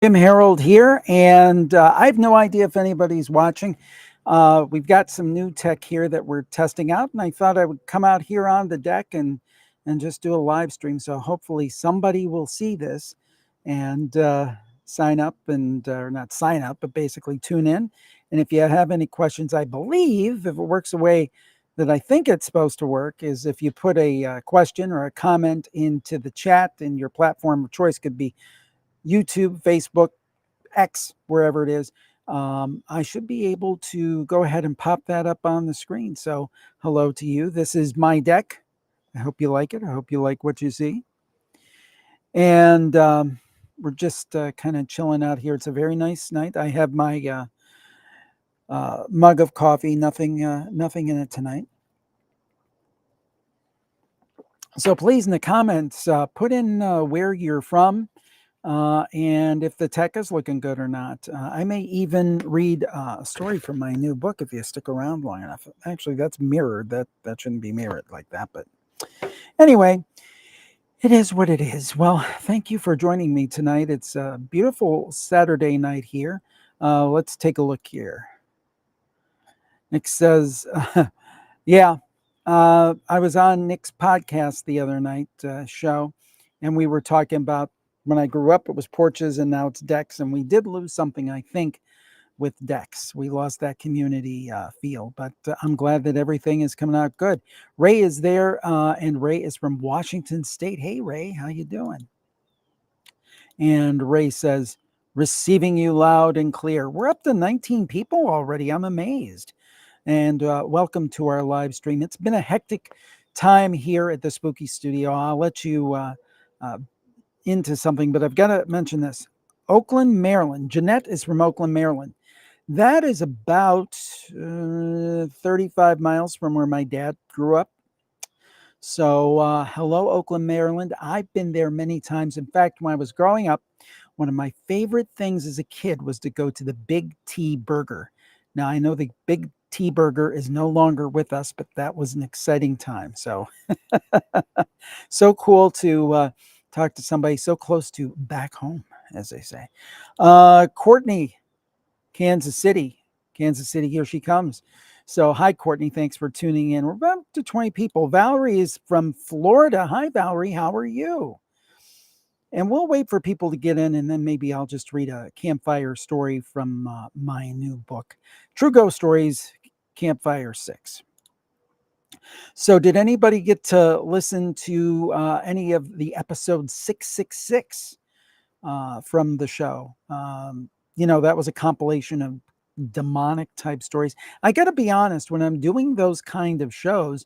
Jim Harold here, and I have no idea if anybody's watching. We've got some new tech here that we're testing out, and I thought I would come out here on the deck and just do a live stream. So hopefully somebody will see this and sign up or not sign up, but basically tune in. And if you have any questions, I believe if it works the way that I think it's supposed to work, is if you put a question or a comment into the chat, and your platform of choice could be YouTube, Facebook, X, wherever it is, I should be able to go ahead and pop that up on the screen. So hello to you. This is my deck. I hope you like it. I hope you like what you see. And we're just kind of chilling out here. It's a very nice night. I have my mug of coffee. Nothing in it tonight. So please, in the comments, put in where you're from. And if the tech is looking good or not. I may even read a story from my new book if you stick around long enough. Actually, that's mirrored. That shouldn't be mirrored like that. But anyway, it is what it is. Well, thank you for joining me tonight. It's a beautiful Saturday night here. Let's take a look here. Nick says, yeah, I was on Nick's podcast the other night show, and we were talking about when I grew up, it was porches, and now it's decks. And we did lose something, I think, with decks. We lost that community feel, but I'm glad that everything is coming out good. Ray is there, and Ray is from Washington State. Hey, Ray, how you doing? And Ray says, receiving you loud and clear. We're up to 19 people already. I'm amazed. And welcome to our live stream. It's been a hectic time here at the Spooky Studio. I'll let you into something, but I've got to mention this. Oakland, Maryland. Jeanette is from Oakland, Maryland. That is about 35 miles from where my dad grew up. So hello, Oakland, Maryland. I've been there many times. In fact, when I was growing up, one of my favorite things as a kid was to go to the Big T Burger. Now, I know the Big T Burger is no longer with us, but that was an exciting time. So, so cool to talk to somebody so close to back home, as they say. Courtney, Kansas City, here she comes. So hi, Courtney, thanks for tuning in. We're about to 20 people. Valerie is from Florida. Hi, Valerie, how are you? And we'll wait for people to get in, and then maybe I'll just read a Campfire story from my new book, True Ghost Stories, Campfire 6. So did anybody get to listen to any of the episode 666 from the show? That was a compilation of demonic type stories. I got to be honest, when I'm doing those kind of shows,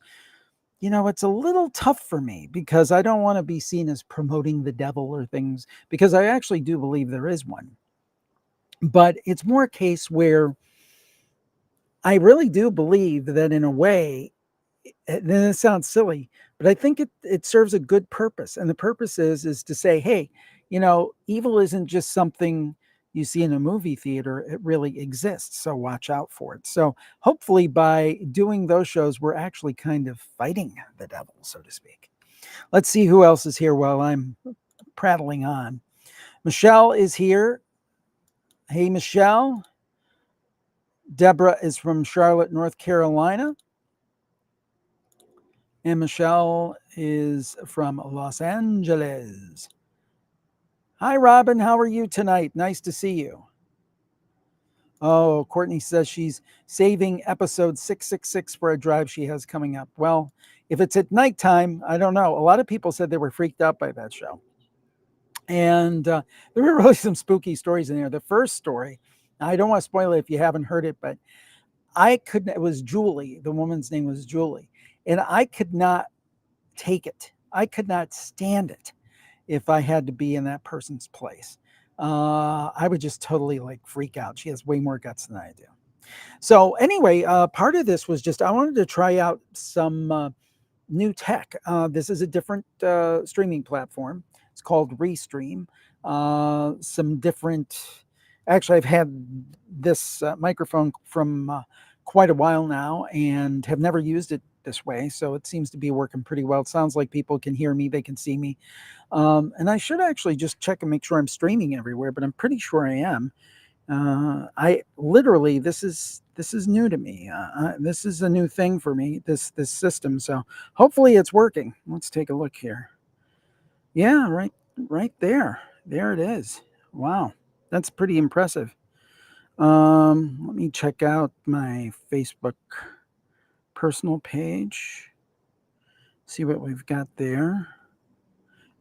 it's a little tough for me because I don't want to be seen as promoting the devil or things, because I actually do believe there is one. But it's more a case where I really do believe that in a way, and it sounds silly, but I think it serves a good purpose. And the purpose is to say, hey, evil isn't just something you see in a movie theater. It really exists. So watch out for it. So hopefully by doing those shows, we're actually kind of fighting the devil, so to speak. Let's see who else is here while I'm prattling on. Michelle is here. Hey, Michelle. Deborah is from Charlotte, North Carolina. And Michelle is from Los Angeles. Hi, Robin. How are you tonight? Nice to see you. Oh, Courtney says she's saving episode 666 for a drive she has coming up. Well, if it's at nighttime, I don't know. A lot of people said they were freaked out by that show. And there were really some spooky stories in there. The first story, I don't want to spoil it if you haven't heard it, but it was Julie. The woman's name was Julie. And I could not take it. I could not stand it if I had to be in that person's place. I would just totally freak out. She has way more guts than I do. So anyway, part of this was just I wanted to try out some new tech. This is a different streaming platform. It's called Restream. Some different. Actually, I've had this microphone from quite a while now and have never used it this way, so it seems to be working pretty well. It sounds like people can hear me, they can see me. And I should actually just check and make sure I'm streaming everywhere, but I'm pretty sure I am. I literally this is new to me. This is a new thing for me. This system. So hopefully it's working. Let's take a look here. Yeah, right there. There it is. Wow, that's pretty impressive. Let me check out my Facebook personal page. See what we've got there.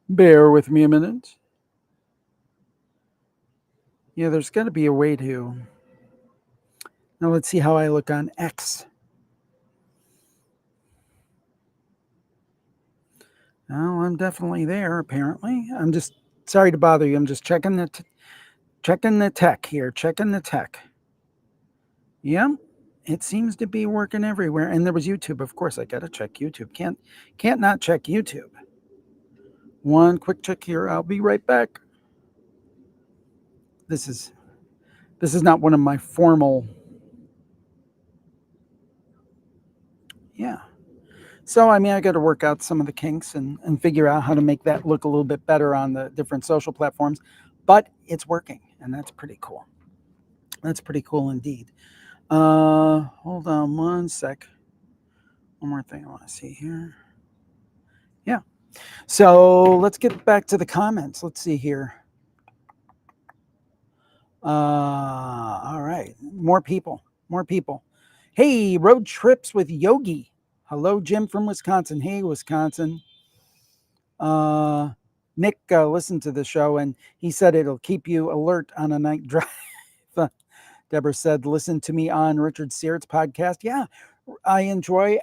Bear with me a minute. Yeah, there's got to be a way to. Now let's see how I look on X. Well, I'm definitely there. Apparently, I'm just sorry to bother you. I'm just checking the tech here. Checking the tech. Yep, it seems to be working everywhere. And there was YouTube, of course. I gotta check YouTube. Can't not check YouTube. One quick check here. I'll be right back. This is not one of my formal. Yeah. So, I mean, I got to work out some of the kinks and figure out how to make that look a little bit better on the different social platforms. But it's working, and that's pretty cool. That's pretty cool indeed. Hold on one sec. One more thing I want to see here. Yeah. So let's get back to the comments. Let's see here. All right. More people. Hey, road trips with Yogi. Hello, Jim from Wisconsin. Hey, Wisconsin. Nick listened to the show and he said it'll keep you alert on a night drive. Deborah said, listen to me on Richard Seart's podcast. Yeah, I enjoy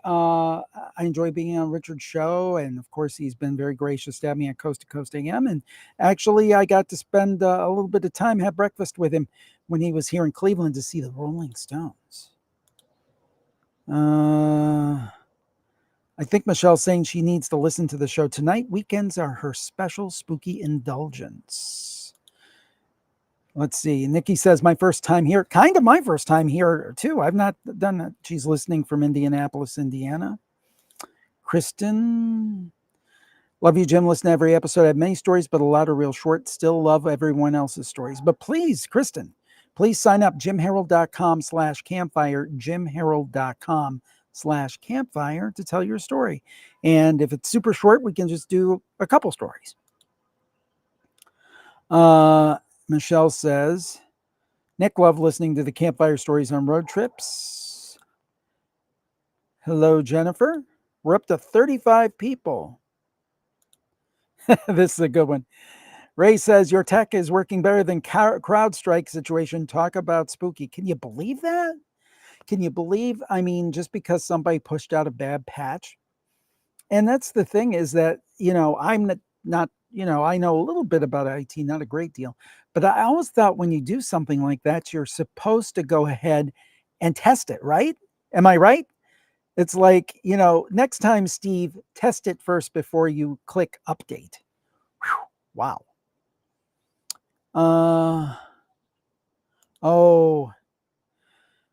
being on Richard's show. And of course, he's been very gracious to have me at Coast to Coast AM. And actually, I got to spend a little bit of time, have breakfast with him when he was here in Cleveland to see the Rolling Stones. I think Michelle's saying she needs to listen to the show tonight. Weekends are her special spooky indulgence. Let's see. Nikki says, my first time here. Kind of my first time here, too. I've not done that. She's listening from Indianapolis, Indiana. Kristen. Love you, Jim. Listen to every episode. I have many stories, but a lot are real short. Still love everyone else's stories. But please, Kristen, please sign up. JimHarold.com/campfire. JimHarold.com/campfire to tell your story. And if it's super short, we can just do a couple stories. Michelle says, Nick, love listening to the Campfire stories on road trips. Hello, Jennifer. We're up to 35 people. This is a good one. Ray says, your tech is working better than CrowdStrike situation. Talk about spooky. Can you believe that? Can you believe, I mean, just because somebody pushed out a bad patch? And that's the thing is that, I'm not I know a little bit about IT, not a great deal. But I always thought when you do something like that, you're supposed to go ahead and test it, right? Am I right? It's like, next time, Steve, test it first before you click update. Whew, wow. Oh,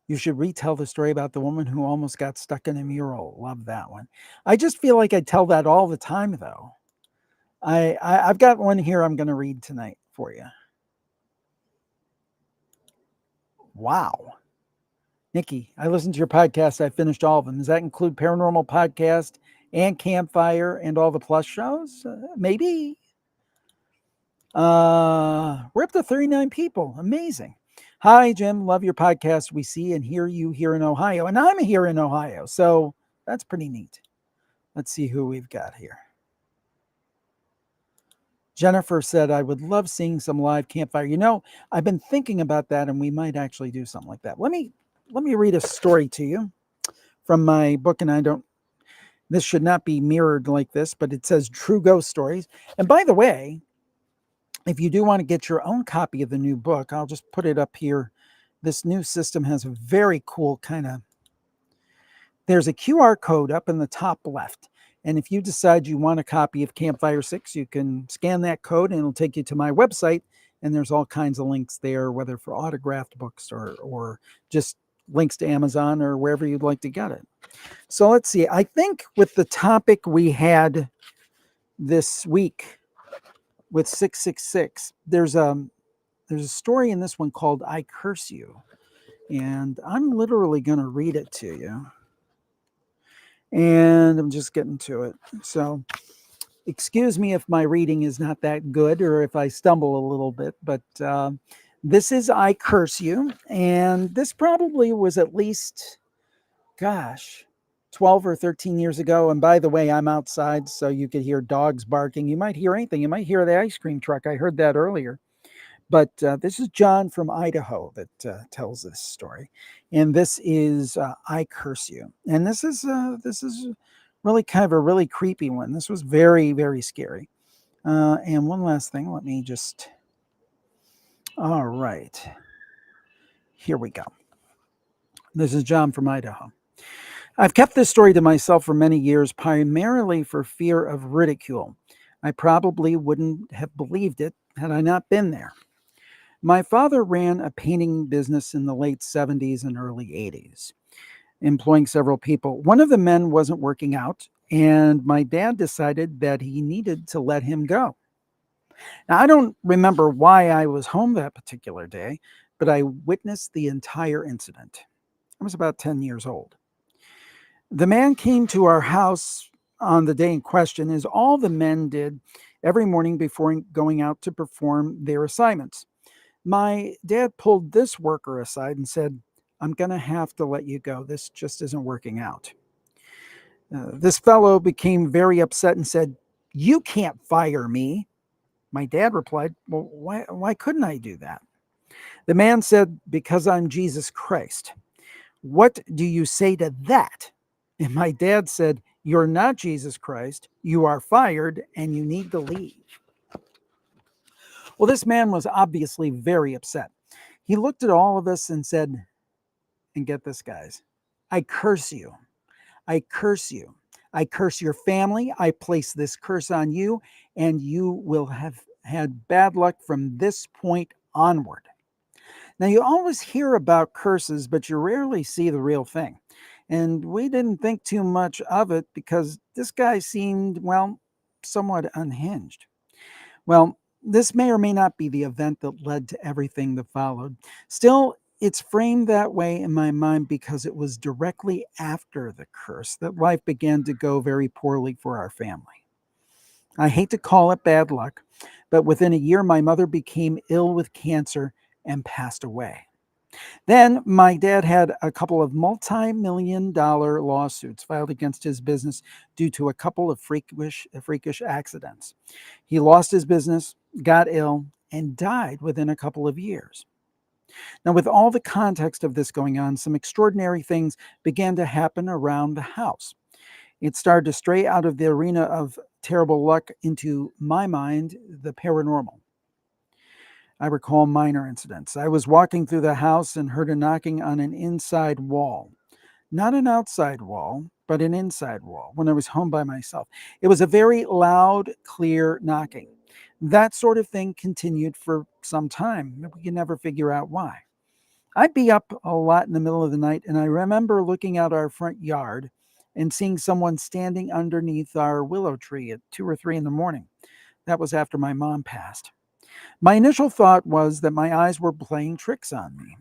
you should retell the story about the woman who almost got stuck in a mural. Love that one. I just feel like I tell that all the time, though. I've got one here I'm going to read tonight for you. Wow. Nikki, I listened to your podcast. I finished all of them. Does that include Paranormal Podcast and Campfire and all the Plus shows? Maybe. We're up to 39 people. Amazing. Hi, Jim. Love your podcast. We see and hear you here in Ohio. And I'm here in Ohio. So that's pretty neat. Let's see who we've got here. Jennifer said, I would love seeing some live Campfire. I've been thinking about that, and we might actually do something like that. Let me read a story to you from my book, and this should not be mirrored like this, but it says True Ghost Stories. And by the way, if you do want to get your own copy of the new book, I'll just put it up here. This new system has a very cool there's a QR code up in the top left. And if you decide you want a copy of Campfire 6, you can scan that code and it'll take you to my website. And there's all kinds of links there, whether for autographed books or just links to Amazon or wherever you'd like to get it. So let's see. I think with the topic we had this week with 666, there's a story in this one called "I Curse You," and I'm literally going to read it to you. And I'm just getting to it. So excuse me if my reading is not that good or if I stumble a little bit, but this is "I Curse You," and this probably was at least, gosh, 12 or 13 years ago. And by the way, I'm outside, so you could hear dogs barking. You might hear anything. You might hear the ice cream truck. I heard that earlier. But this is John from Idaho that tells this story, and this is "I Curse You," and this is really kind of a really creepy one. This was very, very scary. And one last thing, let me just. All right, here we go. This is John from Idaho. I've kept this story to myself for many years, primarily for fear of ridicule. I probably wouldn't have believed it had I not been there. My father ran a painting business in the late 70s and early 80s, employing several people. One of the men wasn't working out, and my dad decided that he needed to let him go. Now, I don't remember why I was home that particular day, but I witnessed the entire incident. I was about 10 years old. The man came to our house on the day in question, as all the men did every morning before going out to perform their assignments. My dad pulled this worker aside and said, "I'm going to have to let you go. This just isn't working out." This fellow became very upset and said, "You can't fire me." My dad replied, "Well, why couldn't I do that?" The man said, "Because I'm Jesus Christ. What do you say to that?" And my dad said, "You're not Jesus Christ. You are fired and you need to leave." Well, this man was obviously very upset. He looked at all of us and said, and get this, guys, "I curse you. I curse you. I curse your family. I place this curse on you, and you will have had bad luck from this point onward." Now, you always hear about curses, but you rarely see the real thing. And we didn't think too much of it because this guy seemed, well, somewhat unhinged. Well, this may or may not be the event that led to everything that followed. Still, it's framed that way in my mind because it was directly after the curse that life began to go very poorly for our family. I hate to call it bad luck, but within a year, my mother became ill with cancer and passed away. Then my dad had a couple of multi-million-dollar lawsuits filed against his business due to a couple of freakish accidents. He lost his business, got ill, and died within a couple of years. Now, with all the context of this going on, some extraordinary things began to happen around the house. It started to stray out of the arena of terrible luck into my mind, the paranormal. I recall minor incidents. I was walking through the house and heard a knocking on an inside wall. Not an outside wall, but an inside wall when I was home by myself. It was a very loud, clear knocking. That sort of thing continued for some time. We could never figure out why. I'd be up a lot in the middle of the night, and I remember looking out our front yard and seeing someone standing underneath our willow tree at 2 or 3 in the morning. That was after my mom passed. My initial thought was that my eyes were playing tricks on me,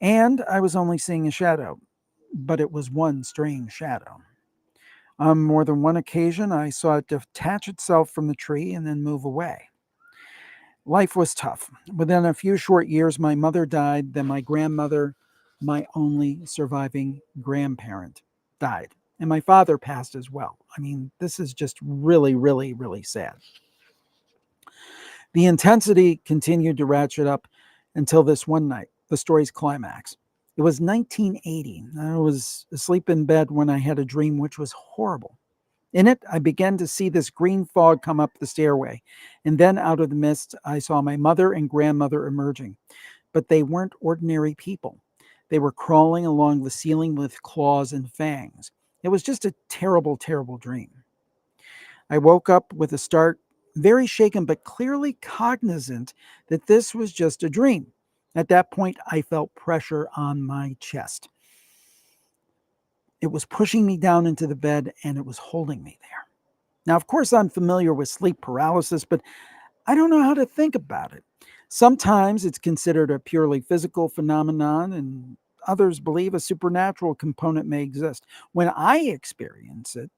and I was only seeing a shadow, but it was one strange shadow. On more than one occasion, I saw it detach itself from the tree and then move away. Life was tough. Within a few short years, my mother died, then my grandmother, my only surviving grandparent, died, and my father passed as well. I mean, this is just really, really, really sad. The intensity continued to ratchet up until this one night, the story's climax. It was 1980. I was asleep in bed when I had a dream which was horrible. In it, I began to see this green fog come up the stairway, and then out of the mist, I saw my mother and grandmother emerging. But they weren't ordinary people. They were crawling along the ceiling with claws and fangs. It was just a terrible, terrible dream. I woke up with a start, very shaken, but clearly cognizant that this was just a dream. At that point, I felt pressure on my chest. It was pushing me down into the bed and it was holding me there. Now, of course, I'm familiar with sleep paralysis, but I don't know how to think about it. Sometimes it's considered a purely physical phenomenon, and others believe a supernatural component may exist. When I experience it,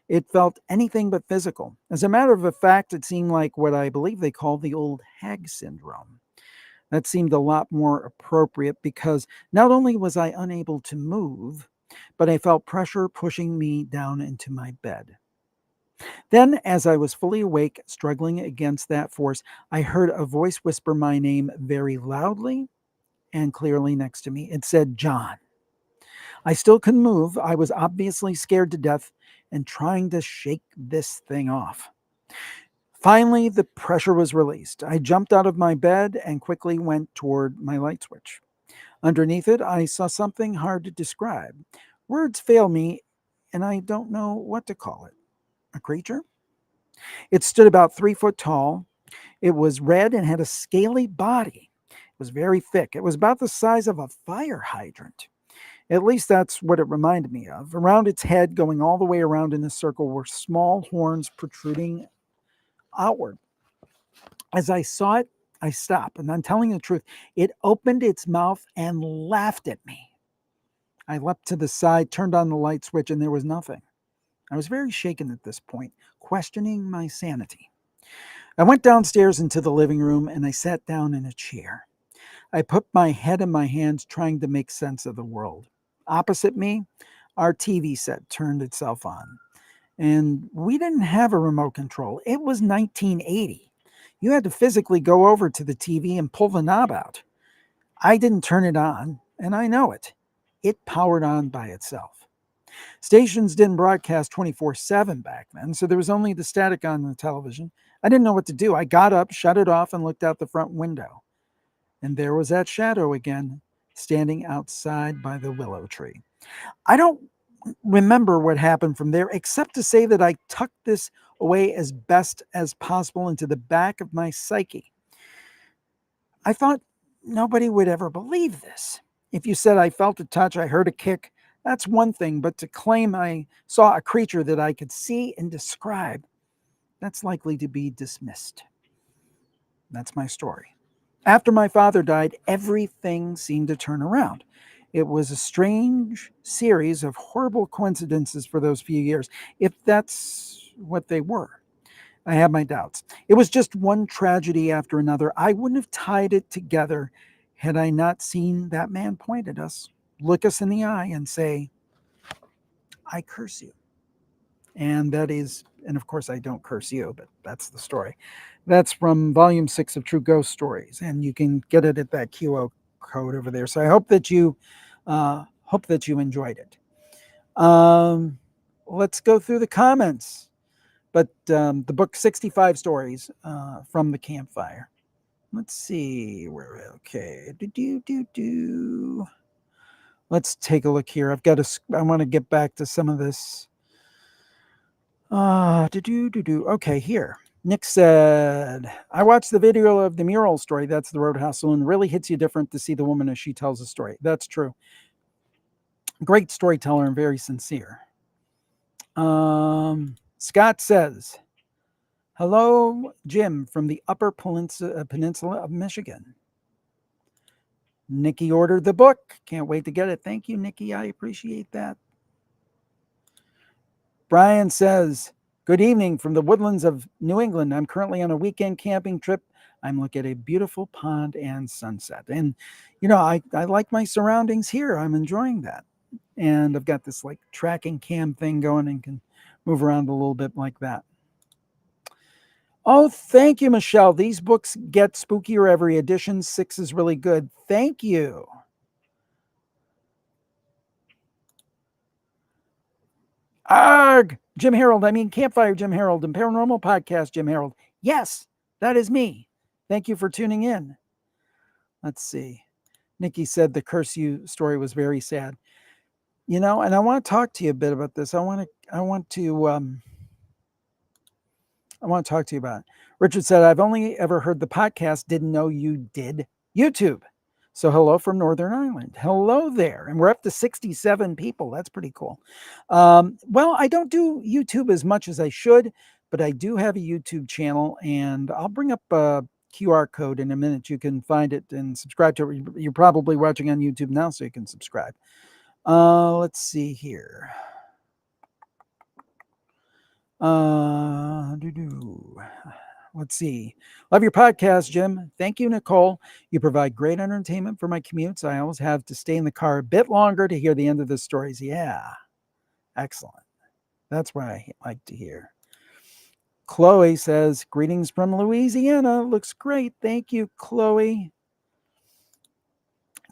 it felt anything but physical. As a matter of fact, it seemed like what I believe they call the old hag syndrome. That seemed a lot more appropriate because not only was I unable to move, but I felt pressure pushing me down into my bed. Then, as I was fully awake, struggling against that force, I heard a voice whisper my name very loudly and clearly next to me. It said, John. I still couldn't move. I was obviously scared to death and trying to shake this thing off. Finally, the pressure was released. I jumped out of my bed and quickly went toward my light switch. Underneath it, I saw something hard to describe. Words fail me, and I don't know what to call it. A creature? It stood about 3 foot tall. It was red and had a scaly body. It was very thick. It was about the size of a fire hydrant. At least that's what it reminded me of. Around its head, going all the way around in a circle, were small horns protruding outward. As I saw it, I stopped. And I'm telling the truth, it opened its mouth and laughed at me. I leapt to the side, turned on the light switch, and there was nothing. I was very shaken at this point, questioning my sanity. I went downstairs into the living room and I sat down in a chair. I put my head in my hands, trying to make sense of the world. Opposite me, our TV set turned itself on. And we didn't have a remote control. It was 1980. You had to physically go over to the TV and pull the knob out. I didn't turn it on, and I know it. It powered on by itself. Stations didn't broadcast 24/7 back then, so there was only the static on the television. I didn't know what to do. I got up, shut it off, and looked out the front window. And there was that shadow again, standing outside by the willow tree. I don't remember what happened from there, except to say that I tucked this away as best as possible into the back of my psyche. I thought nobody would ever believe this. If you said I felt a touch, I heard a kick, that's one thing, but to claim I saw a creature that I could see and describe, that's likely to be dismissed. That's my story. After my father died, everything seemed to turn around. It was a strange series of horrible coincidences for those few years, if that's what they were. I have my doubts. It was just one tragedy after another. I wouldn't have tied it together had I not seen that man point at us, look us in the eye, and say, I curse you. And that is, and of course, I don't curse you, but that's the story. That's from volume 6 of True Ghost Stories, and you can get it at that QO code over there. So I hope that you enjoyed it. Let's go through the comments. But the book 65 Stories from the Campfire. Let's see where. Okay, Let's take a look here. I want to get back to some of this. Okay, here. Nick said, I watched the video of the mural story. That's the Roadhouse Saloon. Really hits you different to see the woman as she tells the story. That's true. Great storyteller and very sincere. Scott says, hello, Jim from the Upper Peninsula of Michigan. Nikki ordered the book. Can't wait to get it. Thank you, Nikki. I appreciate that. Brian says, good evening from the woodlands of New England. I'm currently on a weekend camping trip. I'm looking at a beautiful pond and sunset. And, I like my surroundings here. I'm enjoying that. And I've got this like tracking cam thing going and can move around a little bit like that. Oh, thank you, Michelle. These books get spookier every edition. 6 is really good. Thank you. Arg! Jim Harold, Campfire Jim Harold and Paranormal Podcast Jim Harold. Yes, that is me. Thank you for tuning in. Let's see. Nikki said the curse you story was very sad. And I want to talk to you a bit about this. I want to talk to you about it. Richard said, I've only ever heard the podcast, didn't know you did YouTube. So hello from Northern Ireland. Hello there. And we're up to 67 people. That's pretty cool. Well, I don't do YouTube as much as I should, but I do have a YouTube channel, and I'll bring up a QR code in a minute. You can find it and subscribe to it. You're probably watching on YouTube now, so you can subscribe. Let's see here. Let's see. Love your podcast, Jim. Thank you, Nicole. You provide great entertainment for my commutes. I always have to stay in the car a bit longer to hear the end of the stories. Yeah, excellent. That's what I like to hear. Chloe says, greetings from Louisiana. Looks great. Thank you, Chloe.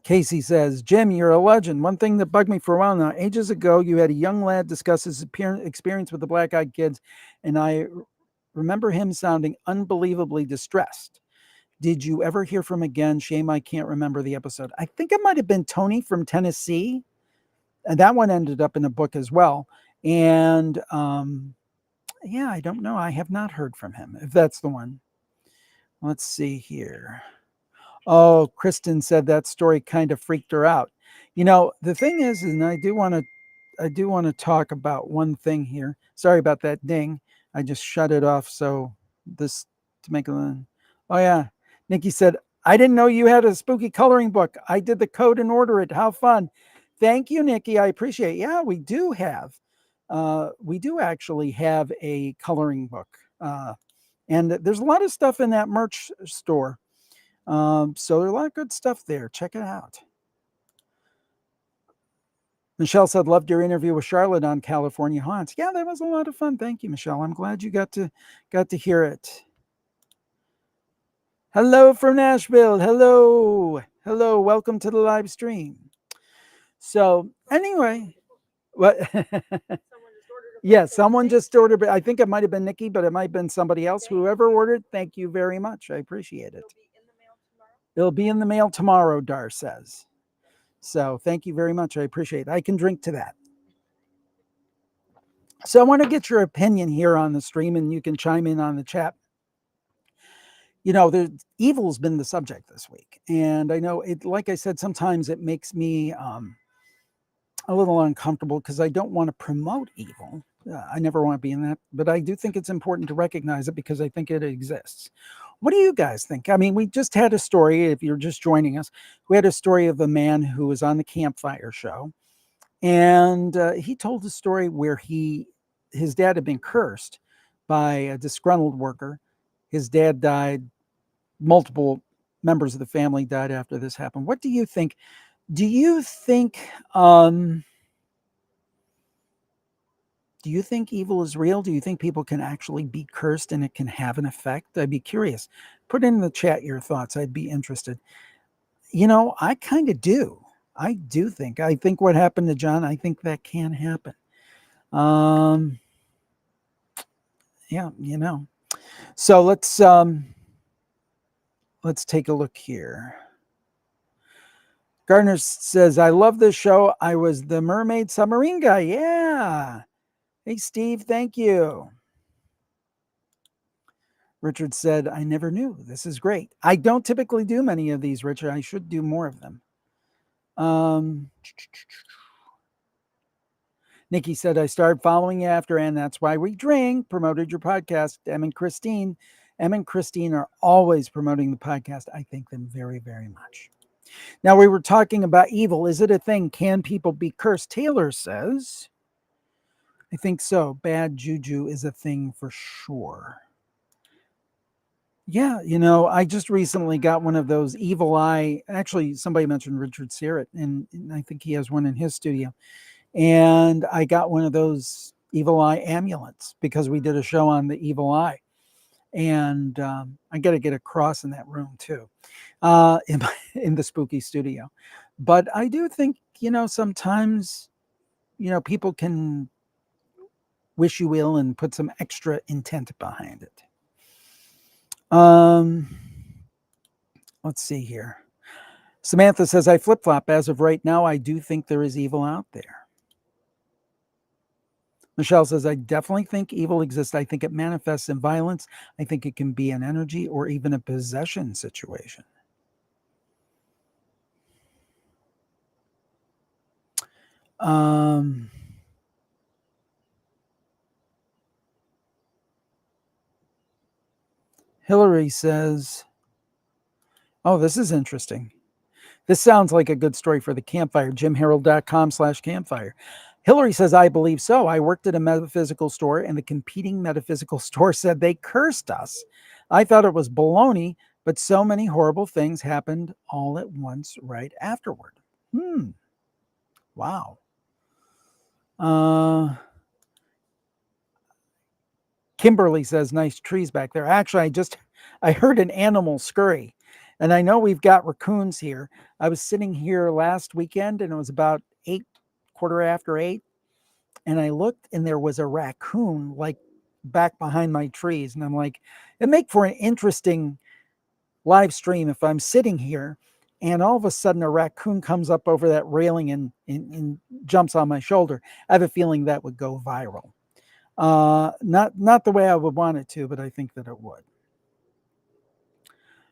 Casey says, Jim, you're a legend. One thing that bugged me for a while now, ages ago, you had a young lad discuss his experience with the Black Eyed Kids, and I remember him sounding unbelievably distressed. Did you ever hear from him again? Shame I can't remember the episode. I think it might have been Tony from Tennessee, and that one ended up in a book as well. And yeah, I don't know. I have not heard from him, if that's the one. Let's see here. Oh, Kristen said that story kind of freaked her out. You know, the thing is, and I do want to talk about one thing here. Sorry about that ding. I just shut it off so this to make a. Oh yeah, Nikki said, I didn't know you had a spooky coloring book. I did the code and order it. How fun! Thank you, Nikki. I appreciate it. Yeah, we do have. We do actually have a coloring book, and there's a lot of stuff in that merch store. So there's a lot of good stuff there. Check it out. Michelle said, loved your interview with Charlotte on California Haunts. Yeah, that was a lot of fun. Thank you, Michelle. I'm glad you got to hear it. Hello from Nashville. Hello. Hello. Welcome to the live stream. So anyway, what? Yeah, someone just ordered. I think it might have been Nikki, but it might have been somebody else. Whoever ordered, thank you very much. I appreciate it. It'll be in the mail tomorrow, Dar says. So thank you very much. I appreciate it. I can drink to that. So I want to get your opinion here on the stream, and you can chime in on the chat. You know, evil's been the subject this week. And I know it, like I said, sometimes it makes me a little uncomfortable because I don't want to promote evil. I never want to be in that, but I do think it's important to recognize it because I think it exists. What do you guys think? I mean, we just had a story, if you're just joining us, we had a story of a man who was on the Campfire show. And he told a story where his dad had been cursed by a disgruntled worker. His dad died. Multiple members of the family died after this happened. What do you think? Do you think evil is real? Do you think people can actually be cursed and it can have an effect? I'd be curious. Put in the chat your thoughts. I'd be interested. You know, I kind of do. I think what happened to John, I think that can happen. Yeah, you know. So let's take a look here. Gardner says, I love this show. I was the mermaid submarine guy. Yeah. Hey, Steve, thank you. Richard said, I never knew. This is great. I don't typically do many of these, Richard. I should do more of them. Nikki said, I started following you after, and that's why we drink. Promoted your podcast. Em and Christine are always promoting the podcast. I thank them very, very much. Now, we were talking about evil. Is it a thing? Can people be cursed? Taylor says, I think so. Bad juju is a thing for sure. Yeah, you know, I just recently got one of those evil eye. Actually, somebody mentioned Richard Sirrett, and I think he has one in his studio. And I got one of those evil eye amulets because we did a show on the evil eye. And I got to get a cross in that room too, in the spooky studio. But I do think, you know, sometimes, you know, people can wish you ill and put some extra intent behind it. Let's see here. Samantha says, I flip-flop. As of right now, I do think there is evil out there. Michelle says, I definitely think evil exists. I think it manifests in violence. I think it can be an energy or even a possession situation. Um, Hillary says, oh, this is interesting. This sounds like a good story for the Campfire, jimharold.com/campfire. Hillary says, I believe so. I worked at a metaphysical store, and the competing metaphysical store said they cursed us. I thought it was baloney, but so many horrible things happened all at once right afterward. Wow. Uh, Kimberly says, nice trees back there. Actually, I heard an animal scurry, and I know we've got raccoons here. I was sitting here last weekend, and it was about 8, quarter after 8, and I looked, and there was a raccoon like back behind my trees, and I'm like, it'd make for an interesting live stream if I'm sitting here, and all of a sudden a raccoon comes up over that railing and jumps on my shoulder. I have a feeling that would go viral. Not the way I would want it to, but I think that it would.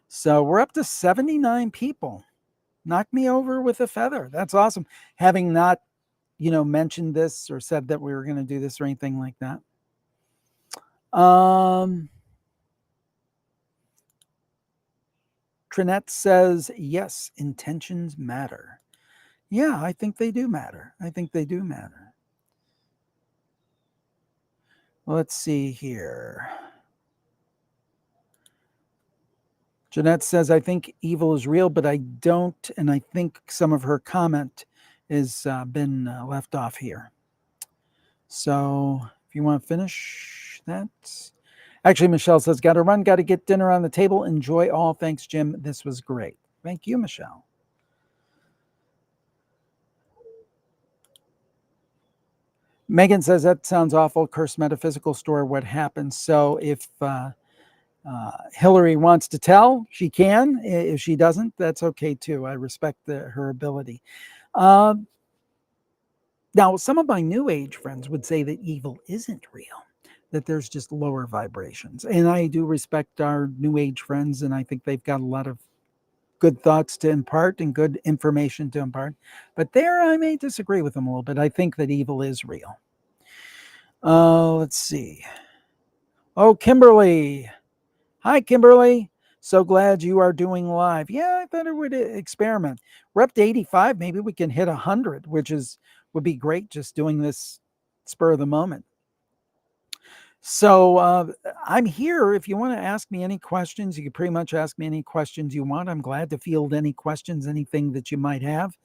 So we're up to 79 people. Knock me over with a feather. That's awesome. Having not, mentioned this or said that we were going to do this or anything like that. Trinette says, yes, intentions matter. Yeah, I think they do matter. Let's see here. Jeanette says, I think evil is real, but I don't. And I think some of her comment has been left off here. So if you want to finish that. Actually, Michelle says, got to run, got to get dinner on the table. Enjoy all. Thanks, Jim. This was great. Thank you, Michelle. Megan says, that sounds awful. Cursed metaphysical store. What happened? So if Hillary wants to tell, she can. If she doesn't, that's okay too. I respect her ability. Now, some of my New Age friends would say that evil isn't real, that there's just lower vibrations. And I do respect our New Age friends, and I think they've got a lot of good thoughts to impart and good information to impart. But there I may disagree with them a little bit. I think that evil is real. Let's see. Oh, Kimberly. Hi, Kimberly. So glad you are doing live. Yeah, I thought I would experiment. We're up to 85. Maybe we can hit 100, which would be great just doing this spur of the moment. So I'm here. If you want to ask me any questions, you can pretty much ask me any questions you want. I'm glad to field any questions, anything that you might have,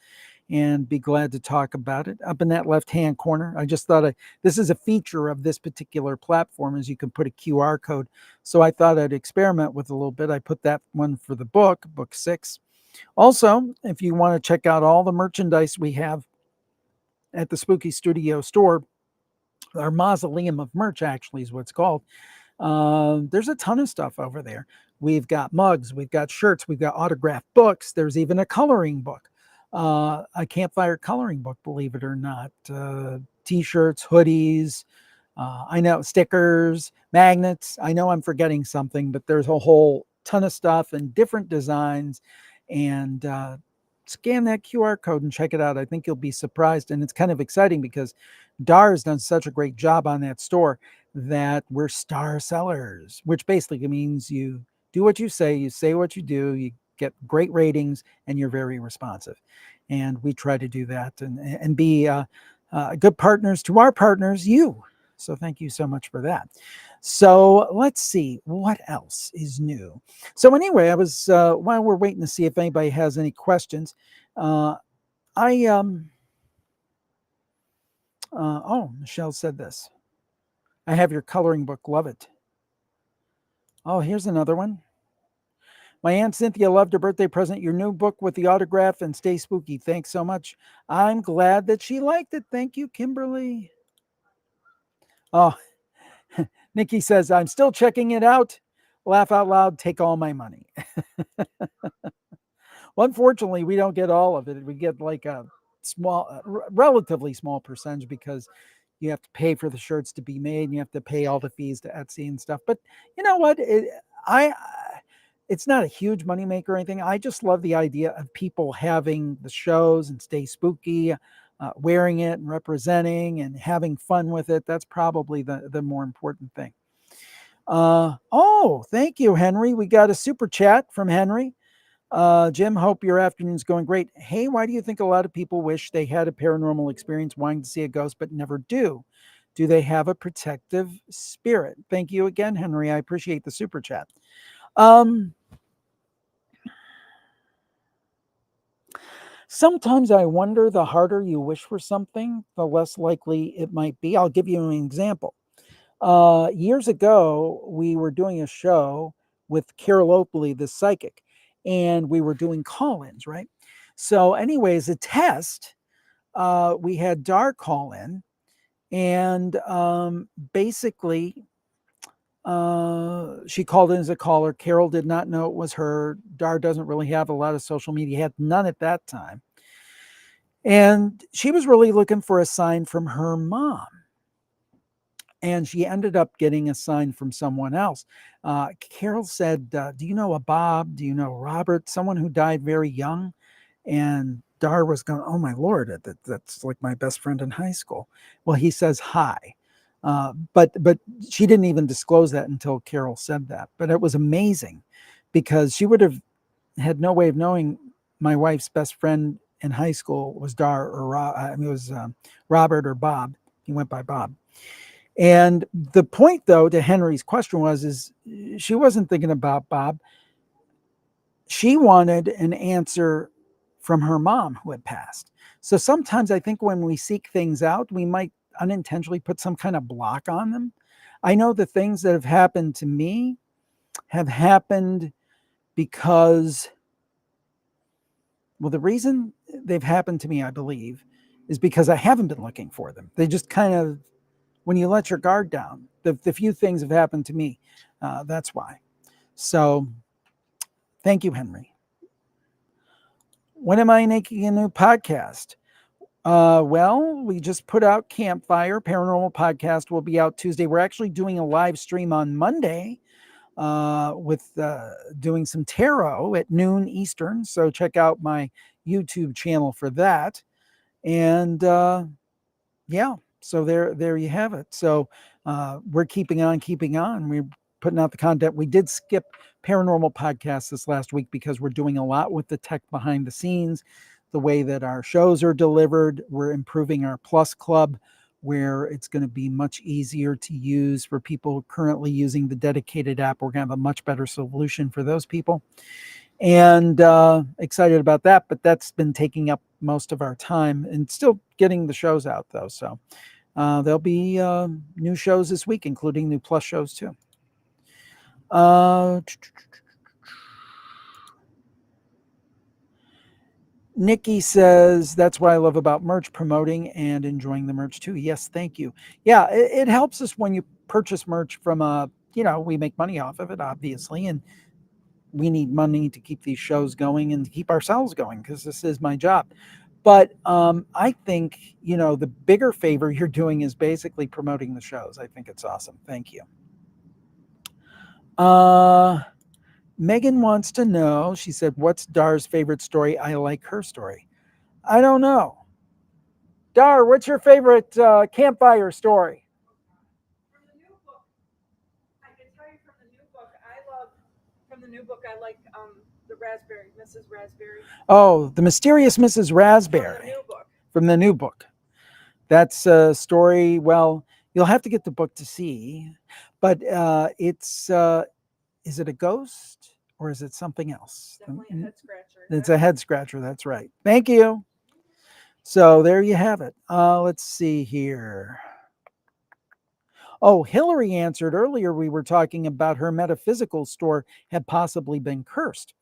and be glad to talk about it. Up in that left-hand corner, I just thought this is a feature of this particular platform, is you can put a QR code. So I thought I'd experiment with a little bit. I put that one for the book 6. Also, if you want to check out all the merchandise we have at the Spooky Studio store, our mausoleum of merch actually is what it's called. There's a ton of stuff over there. We've got mugs, we've got shirts, we've got autographed books. There's even a coloring book, a Campfire coloring book, believe it or not. T-shirts, hoodies, I know, stickers, magnets. I know I'm forgetting something, but there's a whole ton of stuff and different designs. And scan that QR code and check it out. I think you'll be surprised. And it's kind of exciting because Dar has done such a great job on that store that we're star sellers, which basically means you do what you say what you do, you get great ratings, and you're very responsive. And we try to do that and be good partners to our partners, you. So thank you so much for that. So let's see what else is new. So anyway, I was while we're waiting to see if anybody has any questions, oh, Michelle said this. I have your coloring book. Love it. Oh, here's another one. My Aunt Cynthia loved her birthday present, your new book with the autograph, and stay spooky. Thanks so much. I'm glad that she liked it. Thank you, Kimberly. Oh, Nikki says, I'm still checking it out. Laugh out loud, take all my money. Well, unfortunately, we don't get all of it. We get like a relatively small percentage because you have to pay for the shirts to be made and you have to pay all the fees to Etsy and stuff. But you know what? It's not a huge moneymaker or anything. I just love the idea of people having the shows and stay spooky. wearing it and representing and having fun with it. That's probably the more important thing. Oh, thank you, Henry. We got a super chat from Henry. Jim, hope your afternoon's going great. Hey, why do you think a lot of people wish they had a paranormal experience wanting to see a ghost but never do? Do they have a protective spirit? Thank you again, Henry. I appreciate the super chat. Um, Sometimes I wonder the harder you wish for something, the less likely it might be. I'll give you an example. Years ago, we were doing a show with Carol Oakley, the psychic, and we were doing call ins, right? So, anyways, a test, we had Dar call in, and basically, she called in as a caller. Carol did not know it was her. Dar doesn't really have a lot of social media, had none at that time. And she was really looking for a sign from her mom. And she ended up getting a sign from someone else. Carol said, do you know a Bob? Do you know Robert? Someone who died very young. And Dar was going, oh my Lord, that's like my best friend in high school. Well, he says hi. But she didn't even disclose that until Carol said that. But it was amazing because she would have had no way of knowing my wife's best friend in high school was Dar or I mean, it was Robert or Bob. He went by Bob. And the point, though, to Henry's question is she wasn't thinking about Bob. She wanted an answer from her mom who had passed. So sometimes I think when we seek things out, we might unintentionally put some kind of block on them. I know the things that have happened to me have happened because, well, the reason they've happened to me, I believe, is because I haven't been looking for them. They just kind of, when you let your guard down, the few things have happened to me. That's why. So thank you, Henry. When am I making a new podcast? Well, we just put out Campfire. Paranormal Podcast will be out Tuesday. We're actually doing a live stream on Monday with doing some tarot at noon Eastern. So check out my YouTube channel for that. And yeah, so there you have it. So we're keeping on. We're putting out the content. We did skip Paranormal Podcast this last week because we're doing a lot with the tech behind the scenes, the way that our shows are delivered. We're improving our Plus Club, where it's going to be much easier to use for people currently using the dedicated app. We're going to have a much better solution for those people. And excited about that, but that's been taking up most of our time and still getting the shows out, though. So there'll be new shows this week, including new Plus shows, too. Nikki says, that's what I love about merch, promoting and enjoying the merch too. Yes, thank you. Yeah, it helps us when you purchase merch from we make money off of it, obviously, and we need money to keep these shows going and to keep ourselves going because this is my job. But I think, the bigger favor you're doing is basically promoting the shows. I think it's awesome. Thank you. Megan wants to know, she said, what's Dar's favorite story? I like her story. I don't know. Dar, what's your favorite campfire story? From the new book, I can tell you from the new book, I like the Raspberry, Mrs. Raspberry. Oh, the mysterious Mrs. Raspberry. From the new book. That's a story, well, you'll have to get the book to see, but it's, is it a ghost or is it something else? Definitely a head scratcher. It's a head scratcher, that's right. Thank you. So there you have it. Let's see here. Oh, Hillary answered earlier. We were talking about her metaphysical store had possibly been cursed.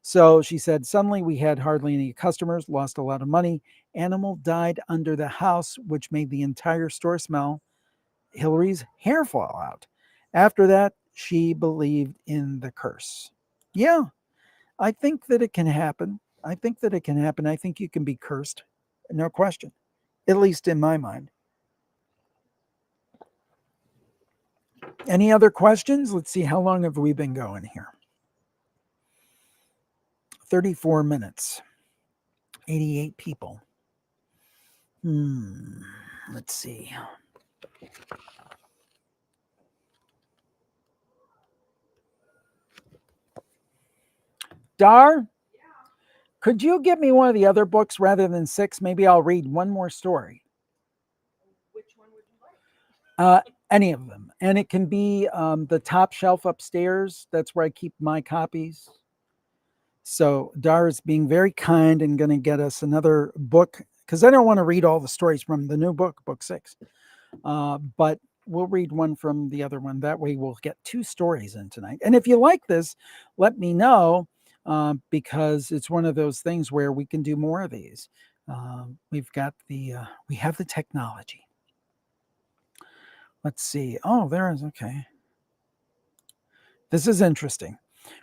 So she said, suddenly we had hardly any customers, lost a lot of money. Animal died under the house, which made the entire store smell Hillary's hair fall out. After that, she believed in the curse. Yeah, I think that it can happen. I think you can be cursed. No question. At least in my mind. Any other questions? Let's see, how long have we been going here? 34 minutes. 88 people. Hmm. Let's see. Dar, Yeah. could you give me one of the other books rather than six? Maybe I'll read one more story. Which one would you like? Uh, any of them. And it can be the top shelf upstairs. That's where I keep my copies. So Dar is being very kind and going to get us another book because I don't want to read all the stories from the new book, book six. But we'll read one from the other one. That way we'll get two stories in tonight. And if you like this, let me know because it's one of those things where we can do more of these. We have the technology. Let's see. Oh, there is okay. This is interesting.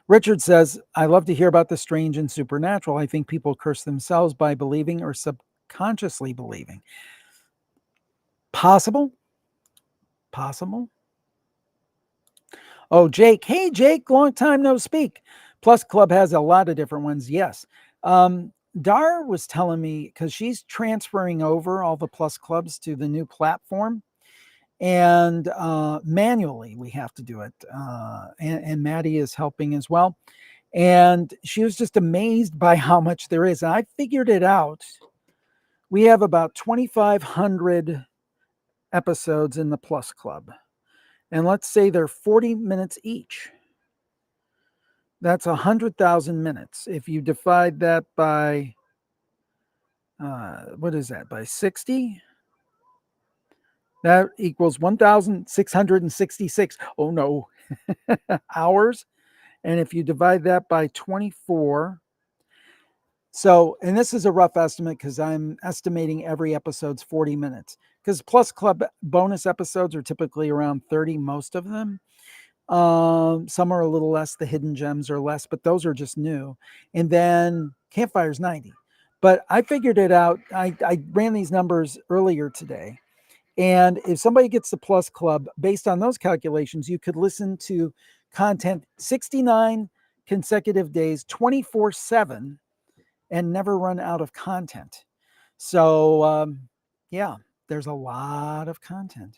Richard says, I love to hear about the strange and supernatural. I think people curse themselves by believing or subconsciously believing. Possible? Possible? Oh, Jake. Hey, Jake, long time no speak. Plus Club has a lot of different ones. Yes. Dar was telling me because she's transferring over all the Plus Clubs to the new platform. And manually, we have to do it. And Maddie is helping as well. And she was just amazed by how much there is. And I figured it out. We have about 2,500 episodes in the Plus Club. And let's say they're 40 minutes each. That's 100,000 minutes. If you divide that by, what is that, by 60? That equals 1,666. Oh no, hours. And if you divide that by 24, so, and this is a rough estimate because I'm estimating every episode's 40 minutes. Because Plus Club bonus episodes are typically around 30, most of them. Some are a little less. The hidden gems are less, but those are just new. And then Campfire's 90. But I figured it out. I ran these numbers earlier today. And if somebody gets the Plus Club, based on those calculations, you could listen to content 69 consecutive days, 24/7, and never run out of content. So, yeah, there's a lot of content.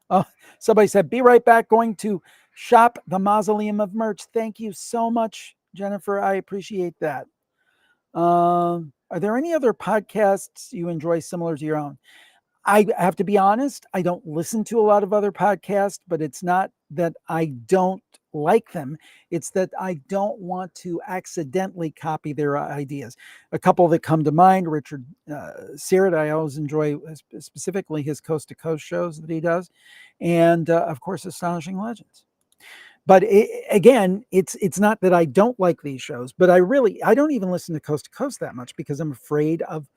Oh, somebody said, be right back. Going to shop the Mausoleum of Merch. Thank you so much, Jennifer. I appreciate that. Are there any other podcasts you enjoy similar to your own? I have to be honest, I don't listen to a lot of other podcasts, but it's not that I don't like them. It's that I don't want to accidentally copy their ideas. A couple that come to mind, Richard Syrett, I always enjoy specifically his Coast to Coast shows that he does. And of course, Astonishing Legends. But again, it's not that I don't like these shows, but I don't even listen to Coast to Coast that much because I'm afraid of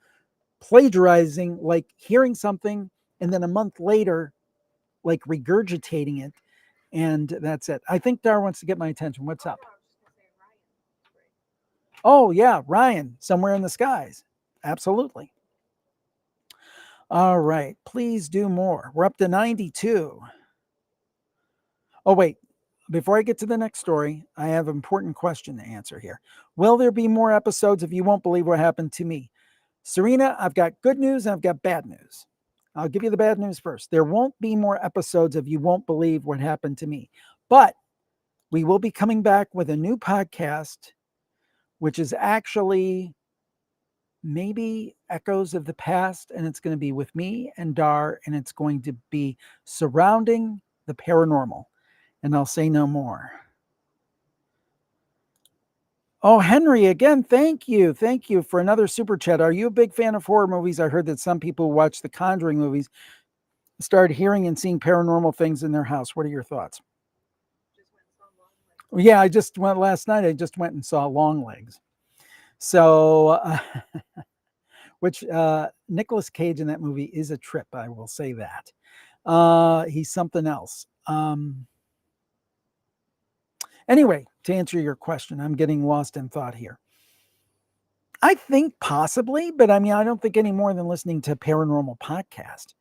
plagiarizing, like hearing something and then a month later, like regurgitating it. And that's it. I think Dar wants to get my attention. What's up? Oh, no, I was just gonna say Ryan. Great. Oh, yeah, Ryan, Somewhere in the Skies. Absolutely. All right. Please do more. We're up to 92. Oh, wait. Before I get to the next story, I have an important question to answer here. Will there be more episodes of You Won't Believe What Happened to Me? Serena, I've got good news and I've got bad news. I'll give you the bad news first. There won't be more episodes of You Won't Believe What Happened to Me, but we will be coming back with a new podcast, which is actually maybe echoes of the past. And it's going to be with me and Dar, and it's going to be surrounding the paranormal. And I'll say no more. Oh, Henry, again, thank you. Thank you for another super chat. Are you a big fan of horror movies? I heard that some people who watch the Conjuring movies started hearing and seeing paranormal things in their house. What are your thoughts? Just went and saw Long Legs. Yeah, I just went last night. I just went and saw Long Legs. So, which Nicolas Cage in that movie is a trip. I will say that. He's something else. Anyway, to answer your question, I'm getting lost in thought here. I think possibly, but I mean, I don't think any more than listening to a paranormal podcast.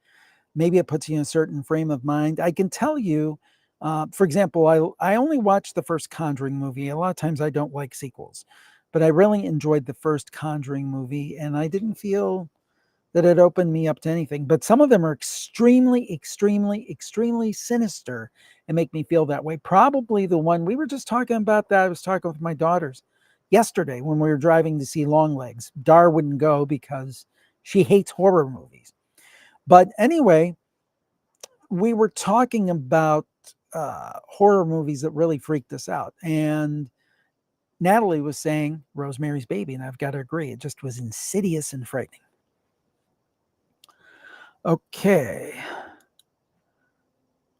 Maybe it puts you in a certain frame of mind. I can tell you, for example, I only watched the first Conjuring movie. A lot of times I don't like sequels, but I really enjoyed the first Conjuring movie, and I didn't feel that had opened me up to anything. But some of them are extremely, extremely, extremely sinister and make me feel that way. Probably the one we were just talking about that I was talking with my daughters yesterday when we were driving to see Longlegs. Dar wouldn't go because she hates horror movies. But anyway, we were talking about horror movies that really freaked us out. And Natalie was saying Rosemary's Baby, and I've got to agree, it just was insidious and frightening. Okay.